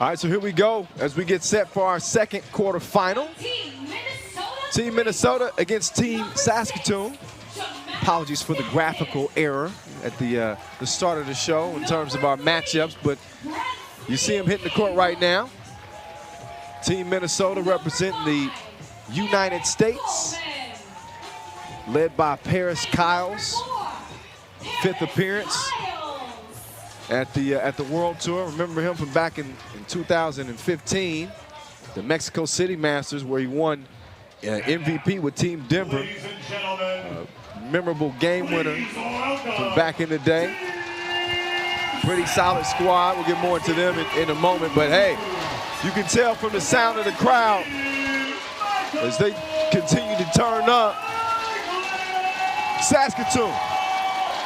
All right, so here we go as we get set for our second quarterfinal. Team Minnesota against Team Saskatoon. Apologies for the graphical error at the start of the show in terms of our matchups, but you see them hitting the court right now. Team Minnesota representing the United States, led by Paris Kyles, 5th appearance at the World Tour. Remember him from back in 2015, the Mexico City Masters, where he won MVP with Team Denver. Memorable game winner from back in the day. Pretty solid squad. We'll get more into them in a moment, but hey, you can tell from the sound of the crowd as they continue to turn up. Saskatoon,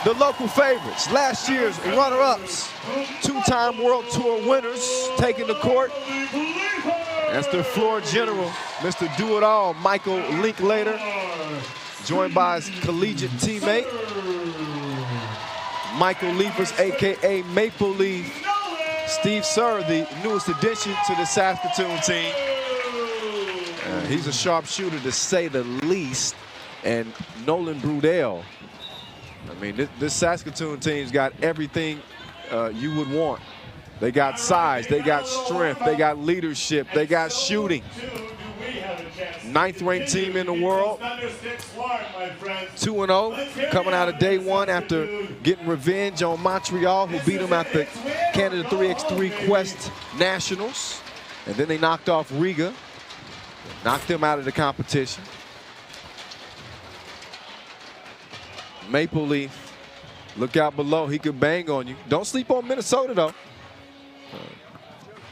the local favorites, last year's runner-ups, 2-time World Tour winners taking the court. That's their floor general, Mr. Do-It-All, Michael Linklater, joined by his collegiate teammate, Michael Leafers, AKA Maple Leaf, Steve Sir, the newest addition to the Saskatoon team. He's a sharpshooter, to say the least. And Nolan Brudell. I mean, this Saskatoon team's got everything you would want. They got size, they got strength, they got leadership, they got shooting. 9th-ranked team in the world, 2-0, coming out of day one after getting revenge on Montreal, who beat them at the Canada 3x3 Quest Nationals. And then they knocked off Riga, knocked them out of the competition. Maple Leaf, look out below, he could bang on you. Don't sleep on Minnesota, though.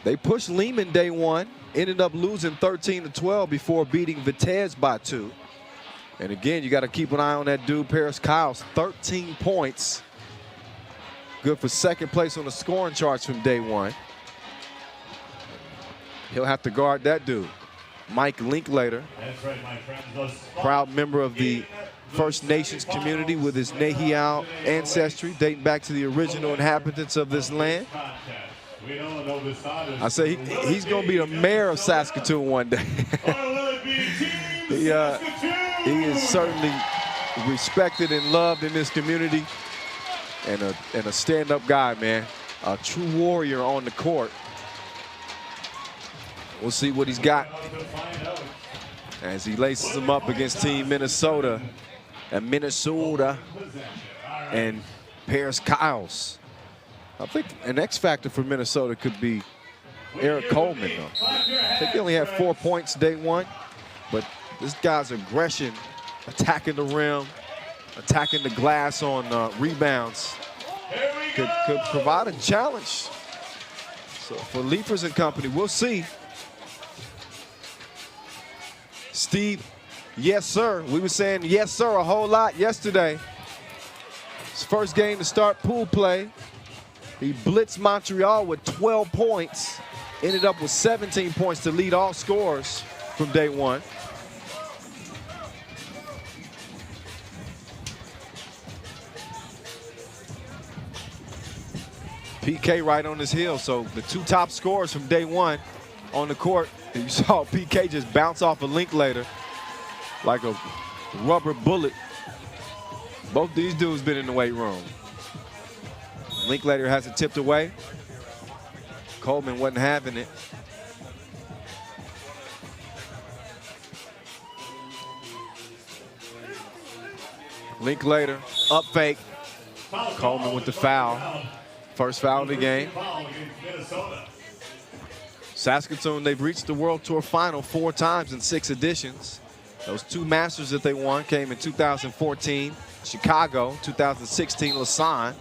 They pushed Lehman day one, ended up losing 13-12 before beating Vitesse by 2. And again, you got to keep an eye on that dude, Paris Kyles, 13 points. Good for second place on the scoring charts from day one. He'll have to guard that dude. Mike Linklater, proud member of the First Nations community with his Nehiyaw ancestry, dating back to the original inhabitants of this land. I say he's going to be the mayor of Saskatoon one day. He is certainly respected and loved in this community, and a stand-up guy, man. A true warrior on the court. We'll see what he's got as he laces them up against Team Minnesota. And Paris Kyles. I think an X factor for Minnesota could be Eric Coleman, though. I think he only had 4 points day one, but this guy's aggression, attacking the rim, attacking the glass on rebounds, could provide a challenge. So for Leafers and company, we'll see. Steve, yes, sir. We were saying yes, sir, a whole lot yesterday. His first game to start pool play. He blitzed Montreal with 12 points. Ended up with 17 points to lead all scorers from day one. PK right on his heels. So the 2 top scorers from day one on the court. You saw PK just bounce off a Linklater like a rubber bullet. Both these dudes been in the weight room. Linklater has it tipped away. Coleman wasn't having it. Linklater, up fake. Coleman with the foul. First foul of the game. Saskatoon, they've reached the World Tour final 4 times in 6 editions. Those 2 Masters that they won came in 2014, Chicago, 2016, Lausanne.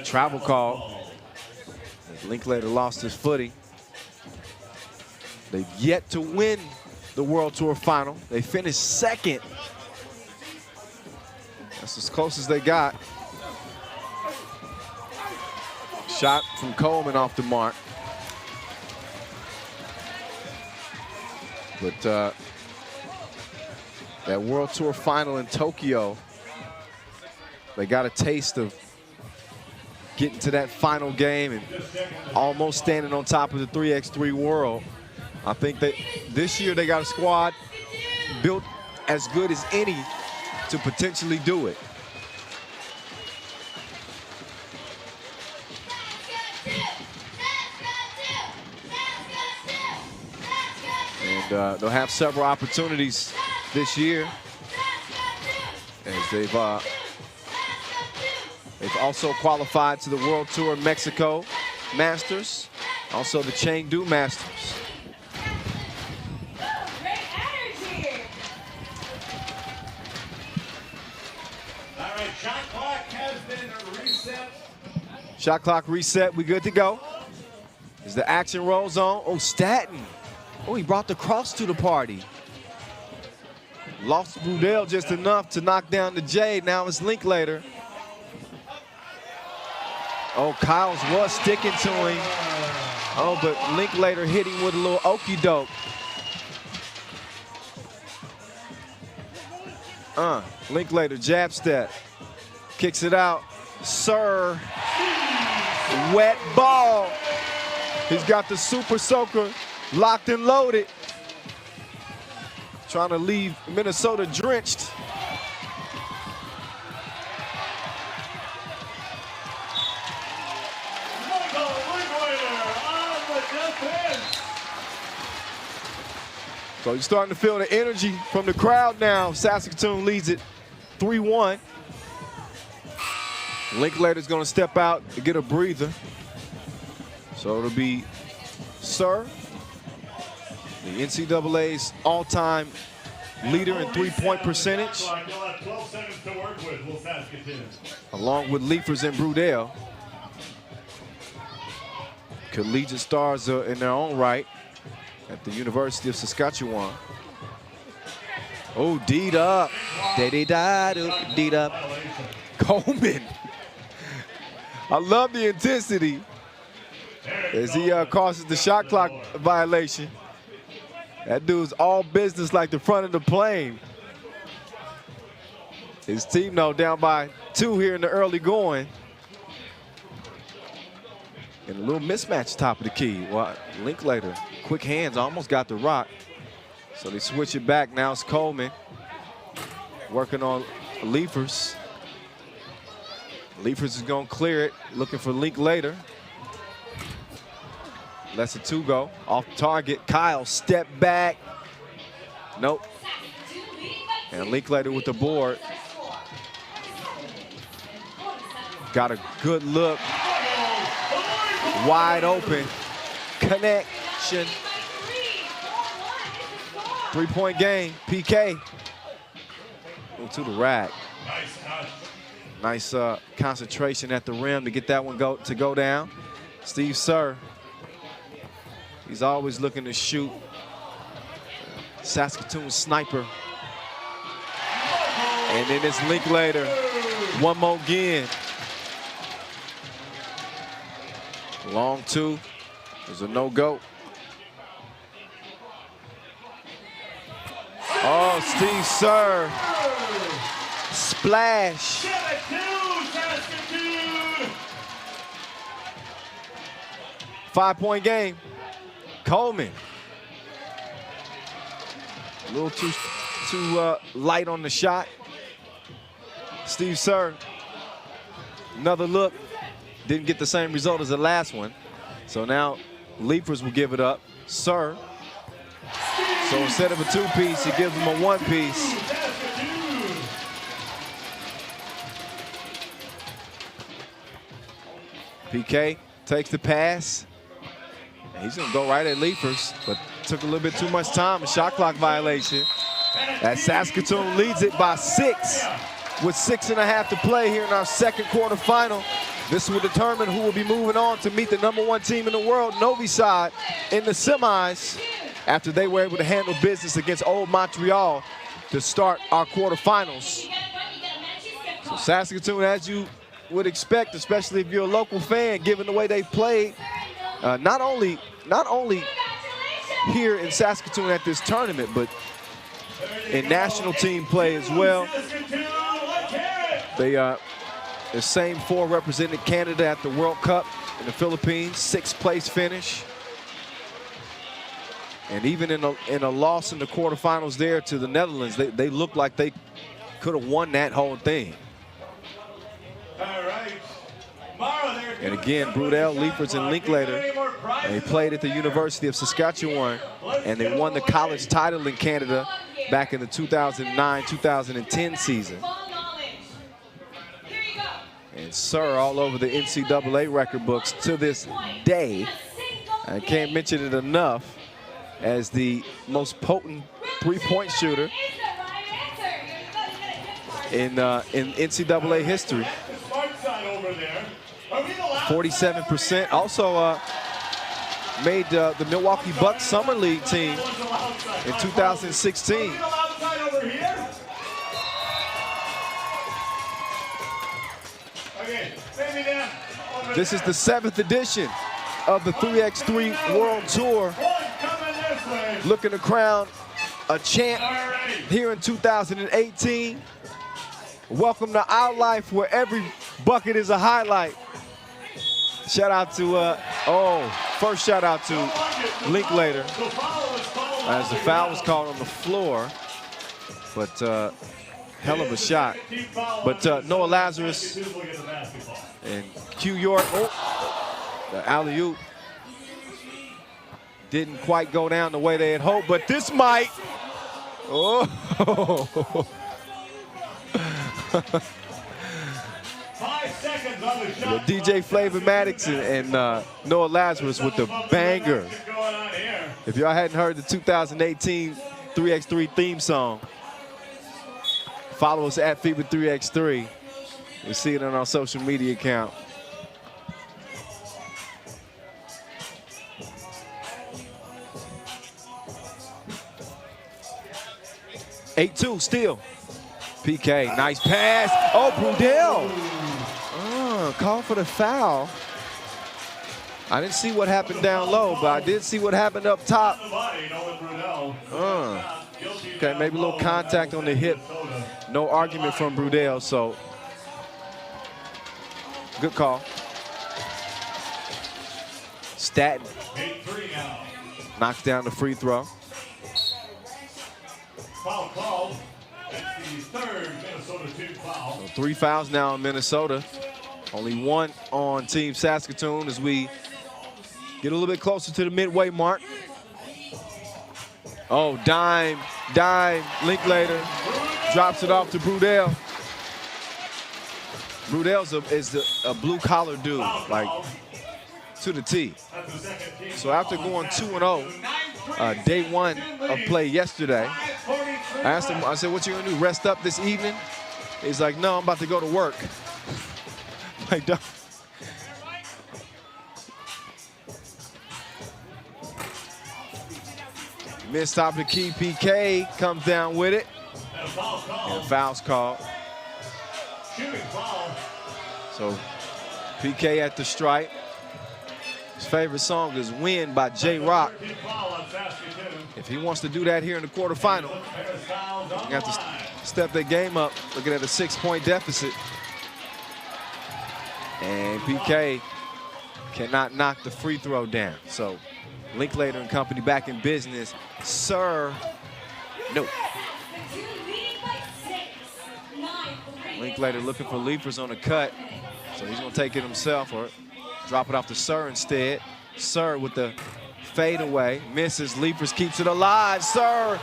Travel call. Linklater lost his footing. They've yet to win the World Tour final. They finished 2nd. That's as close as they got. Shot from Coleman off the mark. But that World Tour final in Tokyo, they got a taste of getting to that final game and almost standing on top of the 3x3 world. I think that this year they got a squad built as good as any to potentially do it. And they'll have several opportunities this year as they've also qualified to the World Tour Mexico Masters, also the Chengdu Masters. All right, shot clock has been reset. Shot clock reset, we good to go. As the action rolls on, oh, Staten. Oh, he brought the cross to the party. Lost Brudell just enough to knock down the Jade. Now it's Linklater. Oh, Kyles was sticking to him. Oh, but Linklater hit him with a little okey doke. Linklater jab step. Kicks it out. Sir. Wet ball. He's got the super soaker locked and loaded. Trying to leave Minnesota drenched. So you're starting to feel the energy from the crowd now. Saskatoon leads it 3-1. Linklater's going to step out to get a breather. So it'll be Sir, the NCAA's all-time leader in three-point percentage, along with Leifers and Brudell. Collegiate stars in their own right at the University of Saskatchewan. Oh, D'd up. D'd up. Coleman. I love the intensity as he causes the shot clock violation. That dude's all business like the front of the plane. His team, though, down by 2 here in the early going. And a little mismatch top of the key. Well, Linklater, quick hands, almost got the rock. So they switch it back. Now it's Coleman working on Leifers. Leifers is going to clear it, looking for Linklater. Lets a 2 go. Off target. Kyle, step back. Nope. And Linklater with the board. Got a good look. Wide open. Connection. 3-point game. PK. Go to the rack. Nice concentration at the rim to get that one to go down. Steve Sir. He's always looking to shoot. Saskatoon sniper. And then it's Linklater. One more again. Long 2. There's a no-go. Oh, Steve Sir. Splash. 5-point game. Coleman. A little too light on the shot. Steve Sir. Another look. Didn't get the same result as the last one. So now Leifers will give it up. Sir. So instead of a 2-piece, he gives him a 1-piece. PK takes the pass. He's going to go right at Leifers, but took a little bit too much time. A shot clock violation. As Saskatoon leads it by 6 with 6.5 to play here in our second quarterfinal. This will determine who will be moving on to meet the #1 team in the world, Novi Sad, in the semis after they were able to handle business against Old Montreal to start our quarterfinals. So Saskatoon, as you would expect, especially if you're a local fan, given the way they've played, not only here in Saskatoon at this tournament, but in national team play as well. They The same 4 represented Canada at the World Cup in the Philippines, 6th place finish. And even in a loss in the quarterfinals there to the Netherlands, they looked like they could have won that whole thing. All right. And again, Brudel, Liefers, and Linklater, they played at the University of Saskatchewan, and they won the college title in Canada back in the 2009-2010 season. And Sir all over the NCAA record books to this day. I can't mention it enough as the most potent three-point shooter in NCAA history. 47%. Also made the Milwaukee Bucks Summer League team in 2016. This is the 7th edition of the 3x3 World Tour. Looking to crown a champ here in 2018. Welcome to our life where every bucket is a highlight. Shout out to, first shout out to Linklater as the foul was called on the floor. But hell of a shot. But Noah Lazarus and Q York, the alley-oop didn't quite go down the way they had hoped, but this might. Oh. 5 seconds on the shot. DJ Flavor Maddox and Noah Lazarus with the banger. If y'all hadn't heard the 2018 3x3 theme song, follow us at FIBA 3x3. You'll see it on our social media account. (8-2) still. PK, nice pass. Oh, Brudel. Call for the foul. I didn't see what happened down low, but I did see what happened up top. Okay, maybe a little contact on the hip. No argument from Brudel, so good call. Staten knocks down the free throw. Foul call. That's the 3rd Minnesota team foul. So 3 fouls now in Minnesota. Only 1 on Team Saskatoon as we get a little bit closer to the midway mark. Oh, dime, Linklater drops it off to Brudel. Brudel's a blue-collar dude, like to the T. So after going 2-0, day 1 of play yesterday, I asked him, I said, what you gonna do, rest up this evening? He's like, no, I'm about to go to work. Like, don't. Missed top of the key, PK comes down with it. And foul's called. So PK at the stripe. His favorite song is Win by J-Rock. If he wants to do that here in the quarterfinal, you have to step their game up, looking at a 6-point deficit. And PK cannot knock the free throw down. So Linklater and company back in business. Sir, no. Linklater looking for Leapers on the cut. So he's gonna take it himself or drop it off to Sir instead. Sir with the fade away, misses, Leapers keeps it alive. Sir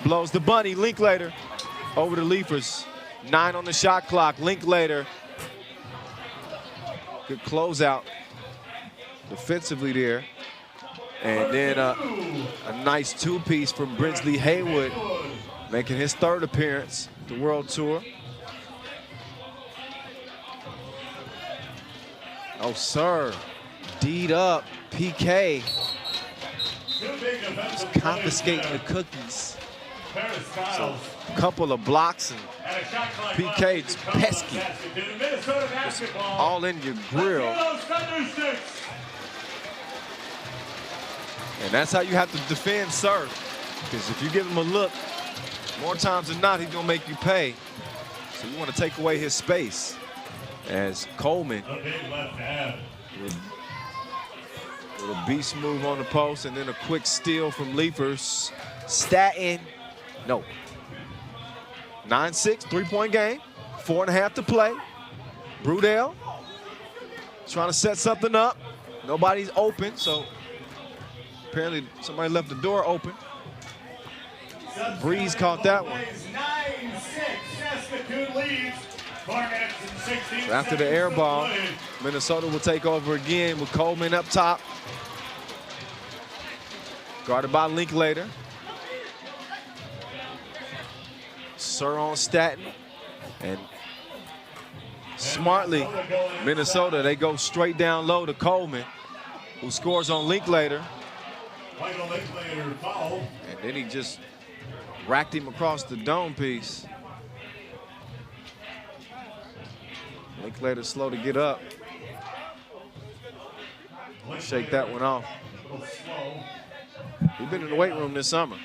blows the bunny, Linklater over to Leapers. 9 on the shot clock, Linklater. Good closeout defensively there. And then a nice 2-piece from Brinsley Haywood, making his 3rd appearance at the World Tour. Oh, Sir, D'd up, PK. Just confiscating the cookies. So a couple of blocks and PK just pesky. Just all in your grill. And that's how you have to defend Sir. Because if you give him a look, more times than not, he's gonna make you pay. So you want to take away his space. as Coleman A big left half. with a beast move on the post, and then a quick steal from Leafers. Staten, no. 9-6, three-point game. 4.5 to play. Brudell trying to set something up. Nobody's open, so apparently somebody left the door open. Breeze caught that one. 9-6. Saskatoon leads. So after the air ball, Minnesota will take over again with Coleman up top. Guarded by Linklater. Sir on Staten. And smartly, Minnesota, they go straight down low to Coleman, who scores on Linklater. And then he just racked him across the dome piece. Linklater slow to get up. Shake that one off. He's been in the weight room this summer.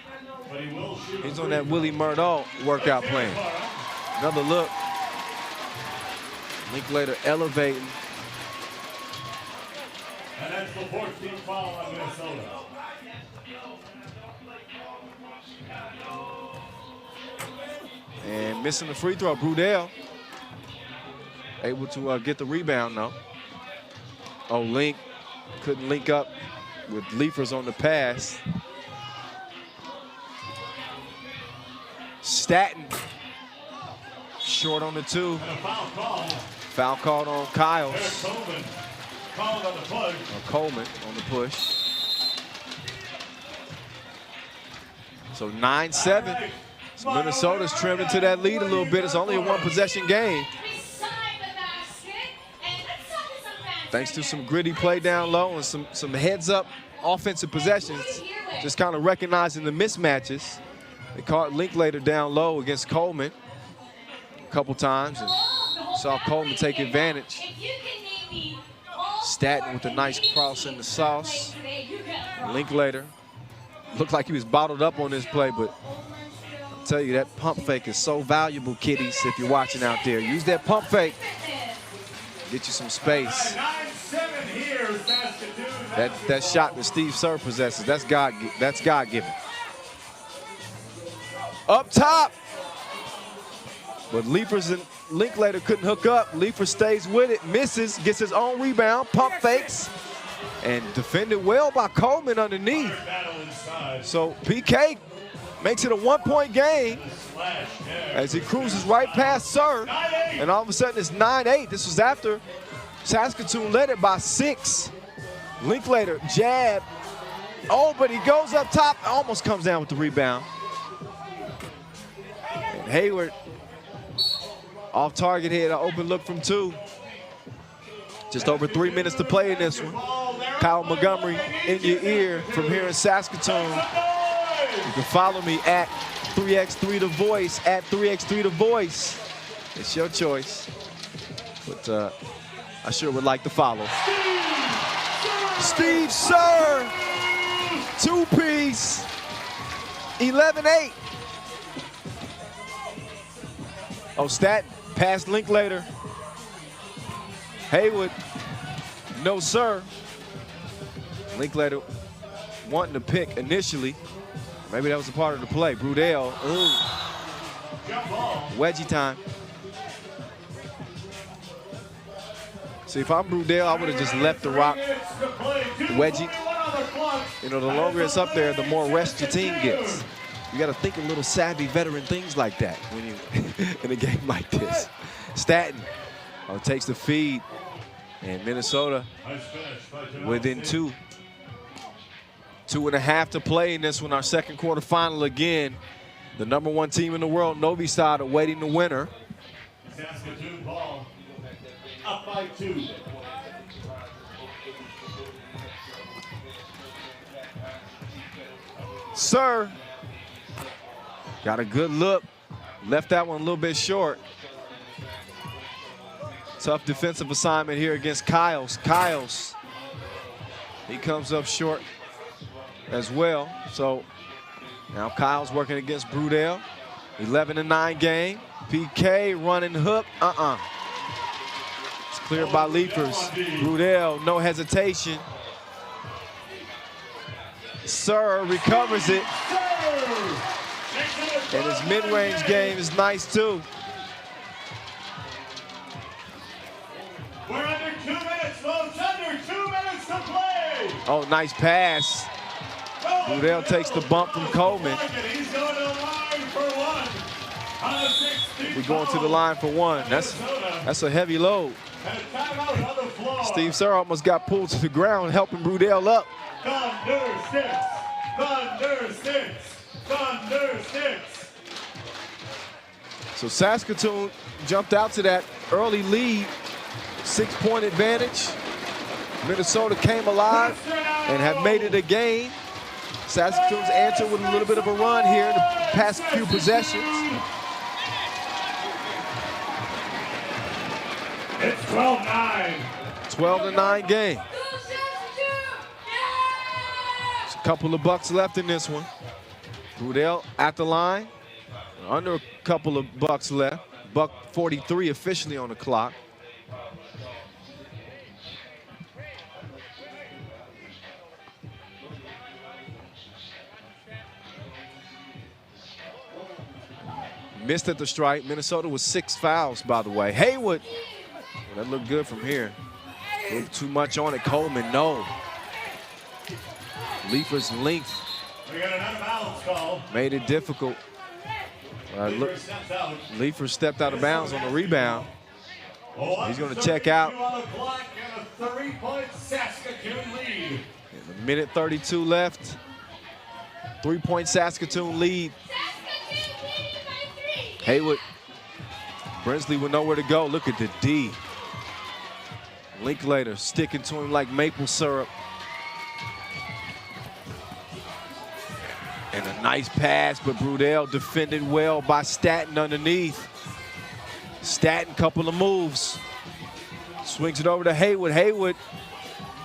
He's on that Willie Murdaugh workout plan. Another look. Linklater elevating. And that's the 14th foul on Minnesota. And missing the free throw, Brudell. Able to get the rebound, though. Oh, Link couldn't link up with Leafers on the pass. Staten short on the two. And a foul call. Foul called on Kyles. There's Coleman. Called on the push. Or Coleman on the push. So 9-7. So Minnesota's trimmed into that lead a little bit. It's only a one-possession game. Thanks to some gritty play down low and some heads-up offensive possessions, just kind of recognizing the mismatches. They caught Linklater down low against Coleman a couple times and saw Coleman take advantage. Staten with a nice cross in the sauce. Linklater looked like he was bottled up on this play, but I'll tell you, that pump fake is so valuable, kiddies, if you're watching out there. Use that pump fake. Get you some space. That shot that Steve Sir possesses, that's God-given. Up top. But Leafers and Linklater couldn't hook up. Leafer stays with it, misses, gets his own rebound, pump fakes, and defended well by Coleman underneath. So PK makes it a one-point game as he cruises right past Sir. And all of a sudden it's 9-8. This was after Saskatoon led it by 6. Linklater, jab. Oh, but he goes up top, almost comes down with the rebound. And Hayward off target here, an open look from 2. Just over 3 minutes to play in this one. Kyle Montgomery in your ear from here in Saskatoon. You can follow me at 3x3 The Voice, at 3x3 The Voice. It's your choice. But I sure would like to follow. Steve Sir, 2-piece, 11-8. Oh, Staten, past Linklater. Haywood, no sir. Linklater wanting to pick initially. Maybe that was a part of the play. Brudell, wedgie time. See, if I'm Brudell, I would have just left the rock wedgie. You know, the longer it's up there, the more rest your team gets. You got to think of little savvy veteran things like that when you in a game like this. Staten takes the feed, and Minnesota within 2. 2.5 to play in this one, our second quarter final again. The #1 team in the world, Novi Sad, awaiting the winner. Saskatoon ball up by 2. Sir got a good look. Left that one a little bit short. Tough defensive assignment here against Kyles. Kyles, he comes up short as well. So now Kyles working against Brudell. 11-9 game. PK running hook. Cleared by Leapers. Brudell, no hesitation. Sir recovers it. And his mid-range game is nice too. We're under 2 minutes, folks. Under 2 minutes to play. Oh, nice pass. Brudell takes the bump from Coleman. He's going to the line for one. We're going to the line for one. That's a heavy load. And a timeout on the floor. Steve Sir almost got pulled to the ground, helping Brudell up. Thunder sticks. Thunder sticks. Thunder sticks. So Saskatoon jumped out to that early lead, 6-point advantage. Minnesota came alive and have made it a game. Saskatoon's answered with a little bit of a run here in the past few possessions. It's 12-9. 12-9 game. There's a couple of bucks left in this one. Brudell at the line. Under a couple of bucks left. Buck 43 officially on the clock. Missed at the strike. Minnesota was 6 fouls, by the way. Haywood, that looked good from here. A little too much on it. Coleman, no. Leaper's length We got an out-of-bounds call. made it difficult. Look, Leaper stepped out of bounds on the rebound. He's going to check out. On the clock and a 3-point Saskatoon lead. A minute 32 left. 3-point Saskatoon lead. Haywood. Brinsley with nowhere to go. Look at the D. Linklater sticking to him like maple syrup. And a nice pass, but Brudell defended well by Statton underneath. Statton, couple of moves. Swings it over to Haywood. Haywood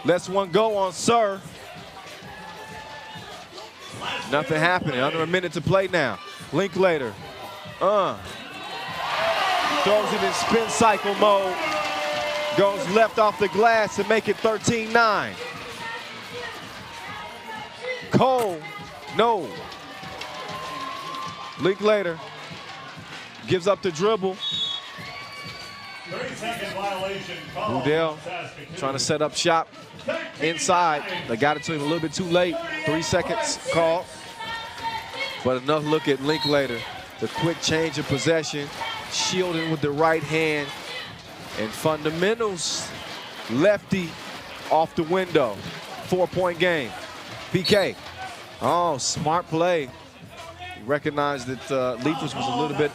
lets one go on Sir. Nothing happening. Under a minute to play now. Linklater. Throws it in spin cycle mode. Goes left off the glass to make it 13-9. Cole, no. Linklater gives up the dribble. 3-second violation call. Brudell trying to set up shop inside. They got it to him a little bit too late. 3 seconds call. But enough look at Linklater. The quick change of possession, shielding with the right hand, and fundamentals, lefty off the window. 4-point game. PK. Oh, smart play. You recognize that Leapers was a little bit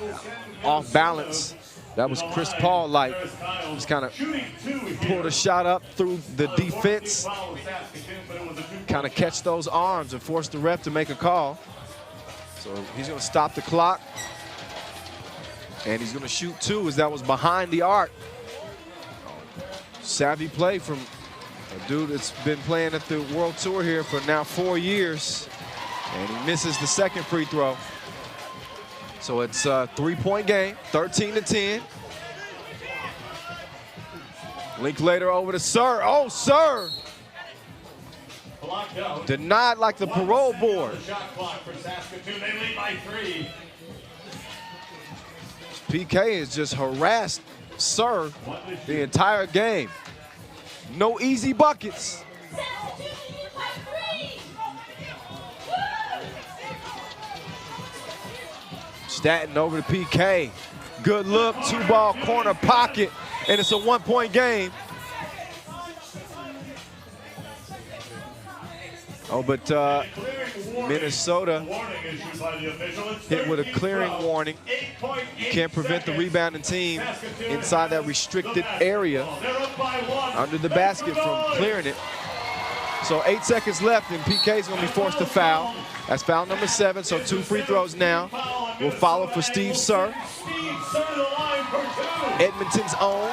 off balance. That was Chris Paul-like. Just kind of pulled a shot up through the defense, kind of catch those arms and force the ref to make a call. So he's going to stop the clock. And he's going to shoot two, as that was behind the arc. Savvy play from a dude that's been playing at the World Tour here for now 4 years. And he misses the second free throw. So it's a 3-point game, 13-10. Linklater over to Sir. Oh, Sir! Denied like the parole board. Shot clock for Saskatoon. They lead by 3. PK has just harassed Sir the entire game. No easy buckets. Statton over to PK. Good look, 2-ball corner pocket, and it's a 1-point game. Oh, but Minnesota hit with a clearing warning. You can't prevent the rebounding team inside that restricted area under the basket from clearing it. So 8 seconds left, and PK's going to be forced to foul. That's foul number 7, so 2 free throws now will follow for Steve Sir. Edmonton's own.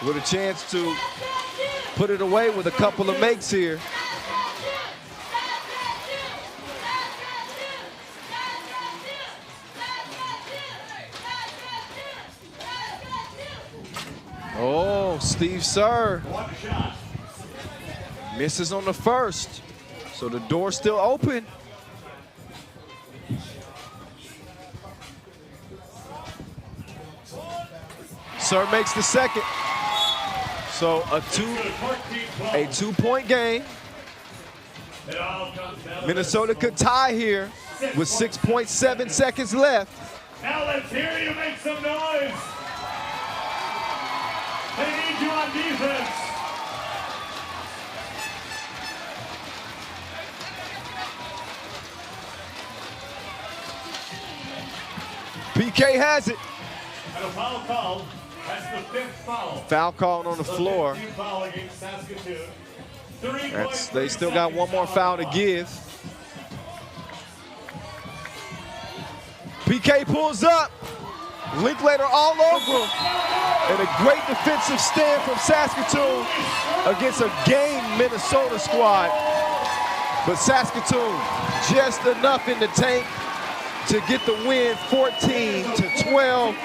With a chance to put it away with a couple of makes here. Steve Sir One shot. misses on the first, so the door's still open. Sir makes the second. So a two-point game. It all comes down to Minnesota this. could tie here with 6.7 seconds left. Now let's hear you make some noise. They need you on defense. PK has it. And a foul called. That's the 5th foul. Foul called on the floor. The 5th foul against Saskatoon. They still got one more foul to give. PK pulls up. Linklater all over him. And a great defensive stand from Saskatoon against a game Minnesota squad. But Saskatoon just enough in the tank to get the win, 14-12.